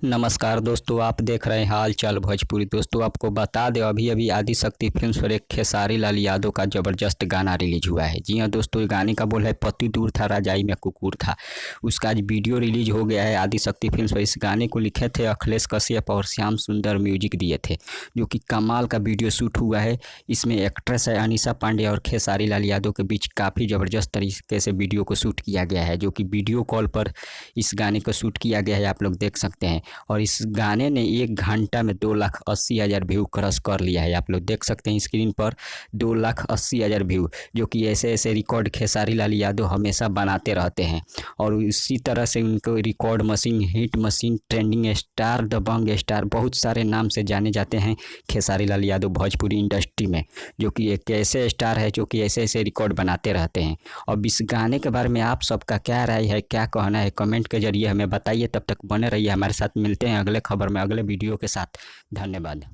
नमस्कार दोस्तों, आप देख रहे हैं हाल चाल भोजपुरी। दोस्तों आपको बता दें, अभी अभी आदिशक्ति फिल्म्स पर एक खेसारी लाल यादव का ज़बरदस्त गाना रिलीज हुआ है। जी हाँ दोस्तों, ये गाने का बोल है पति दूर था रजाई में कुकुर था। उसका आज वीडियो रिलीज हो गया है आदिशक्ति फिल्म्स पर। इस गाने को लिखे थे अखिलेश कश्यप और श्याम सुंदर म्यूजिक दिए थे, जो कि कमाल का वीडियो शूट हुआ है। इसमें एक्ट्रेस है अनीशा पांडे और खेसारी लाल यादव के बीच काफ़ी ज़बरदस्त तरीके से वीडियो को शूट किया गया है, जो कि वीडियो कॉल पर इस गाने को शूट किया गया है, आप लोग देख सकते हैं। और इस गाने ने 1 घंटा में 2,80,000 व्यू क्रॉस कर लिया है। आप लोग देख सकते हैं स्क्रीन पर 2,80,000 व्यू, जो कि ऐसे ऐसे रिकॉर्ड खेसारी लाल यादव हमेशा बनाते रहते हैं। और इसी तरह से उनको record machine, hit machine, trending star, दबंग स्टार, बहुत सारे नाम से जाने जाते हैं खेसारी लाल यादव भोजपुरी इंडस्ट्री में, जो कि एक ऐसे स्टार है जो कि ऐसे ऐसे रिकॉर्ड बनाते रहते हैं। अब इस गाने के बारे में आप सबका क्या राय है, क्या कहना है, कमेंट के जरिए हमें बताइए। तब तक बने रहिए हमारे साथ। मिलते हैं अगले खबर में, अगले वीडियो के साथ। धन्यवाद।